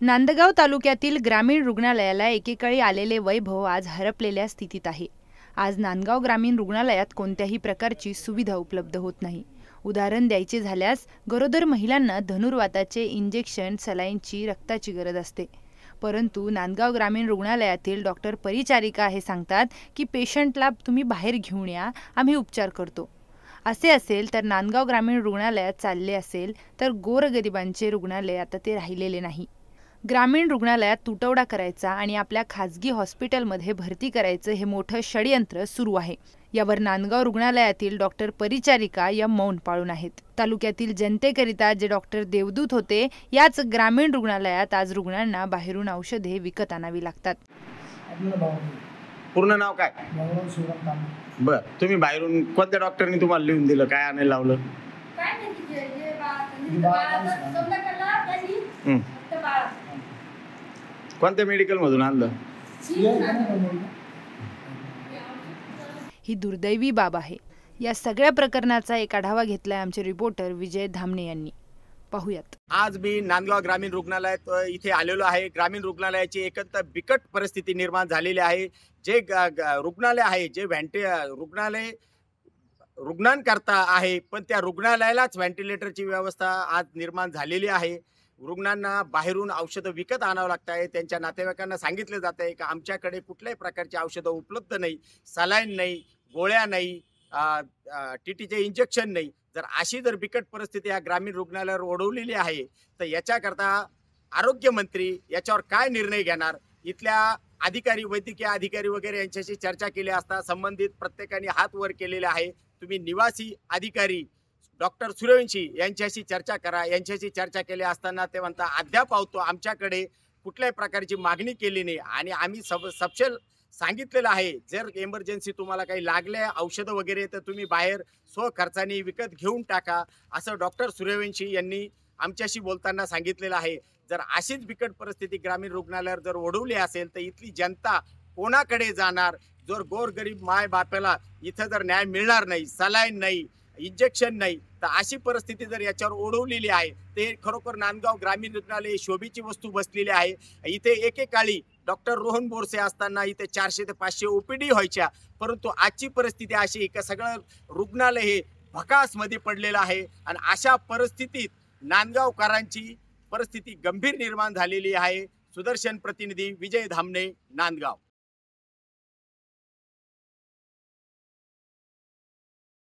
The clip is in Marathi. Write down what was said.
नांदगाव तालुक्यातील ग्रामीण रुग्णालयाला एकेकाळी आलेले वैभव आज हरपलेल्या स्थितीत आहे। आज नांदगाव ग्रामीण रुग्णालयात कोणत्याही प्रकारची सुविधा उपलब्ध होत नाही। उदाहरण द्यायचे झाल्यास गरोदर महिलांना धनुर्वाताचे इंजेक्शन, सलाईनची, रक्ताची गरज असते। परंतु नांदगाव ग्रामीण रुग्णालयातील डॉक्टर परिचारिका हे सांगतात की पेशंटला तुम्ही बाहेर घेऊन या, आम्ही उपचार करतो। असे असेल तर नांदगाव ग्रामीण रुग्णालयात चालले असेल तर गोरगरिबांचे रुग्णालय आता ते राहिलेले नाही। ग्रामीण रुग्णालयात तुटवडा करायचा आणि आपल्या खाजगी हॉस्पिटलमध्ये भरती करायचं हे मोठं षडयंत्र सुरू आहे। यावर नांदगाव रुग्णालयातील डॉक्टर परिचारिका या मौन पाळून आहेत। तालुक्यातील जनतेकरिता जे डॉक्टर देवदूत होते, याच ग्रामीण रुग्णालयात आज रुग्णांना बाहेरून औषधे विकत आणावी लागतात। पूर्ण नाव काय? बर, तुम्ही बाहेरून कोणत्या डॉक्टरनी तुम्हाला लिहून दिलं, काय आणायला लावलं? कोणत्या मेडिकल मधून आणलं? ही दुर्दैवी बाब आहे। या सगळ्या प्रकरणाचा एक आढावा घेतलाय आमचे रिपोर्टर विजय धामणे यांनी। पाहूयात। आज मी नांदगाव ग्रामीण रुग्णालयात इथे आलेलो आहे। ग्रामीण रुग्णालयाची एकंदर बिकट परिस्थिती निर्माण झालेली आहे। जे रुग्णालय आहे, जे रुग्णालय रुग्णांकरता आहे, पण त्या रुग्णालयालाच व्हेंटिलेटरची व्यवस्था आज निर्माण झालेली आहे। रुग्णांना बाहेरून औषधं विकत आणावं लागत आहे। त्यांच्या नातेवाईकांना सांगितले जात आहे की आमच्याकडे कुठल्याही प्रकारची औषधं उपलब्ध नाही, सलाईन नाही, गोळ्या नाही, टीटीचे इंजेक्शन नाही। अशी बिकट परिस्थिती या ग्रामीण रुग्णालयावर ओढवलेली आहे, तर याच्याकरता आरोग्यमंत्री याच्यावर काय निर्णय घेणार? इथल्या अधिकारी, वैद्यकीय अधिकारी वगैरे यांच्याशी चर्चा केली असता संबंधित प्रत्येकाने हात वर केलेले आहे। तुम्ही निवासी अधिकारी डॉक्टर सूर्यवंशी यांच्याशी चर्चा करा। यांच्याशी चर्चा केली असताना ते म्हणता अद्याप आमच्याकडे कुठल्याही प्रकारची मागणी केली नाही आणि आम्ही सपशेल सांगितलेलं आहे, जर इमर्जन्सी तुम्हाला काही लागले औषधं वगैरे तर तुम्ही बाहेर स्वखर्चाने विकत घेऊन टाका, असं डॉक्टर सूर्यवंशी यांनी आमच्याशी बोलताना सांगितलेलं आहे। अशीच बिकट परिस्थिती ग्रामीण रुग्णालयावर जर ओढवली असेल तर इथली जनता कोणाकडे जाणार? गोरगरीब माय बापाला इथं न्याय मिळणार नाही, सलाईन नाही, इंजेक्शन नाही, तर अशी परिस्थिती याच्यावर ओढवलेली आहे। ते खरोखर नांदगाव ग्रामीण रुग्णालय शोभेची वस्तू बसलेली आहे। इथे एकेकाळी डॉक्टर रोहन बोरसे असताना इथे 400 ते 500 ओपीडी व्हायच्या, परंतु आजची परिस्थिती अशी की सगळं रुग्णालय हे भकासमध्ये पडलेलं आहे आणि अशा परिस्थितीत नांदगावकरांची परिस्थिती गंभीर निर्माण झालेली आहे। सुदर्शन प्रतिनिधी विजय धामणे, नांदगाव।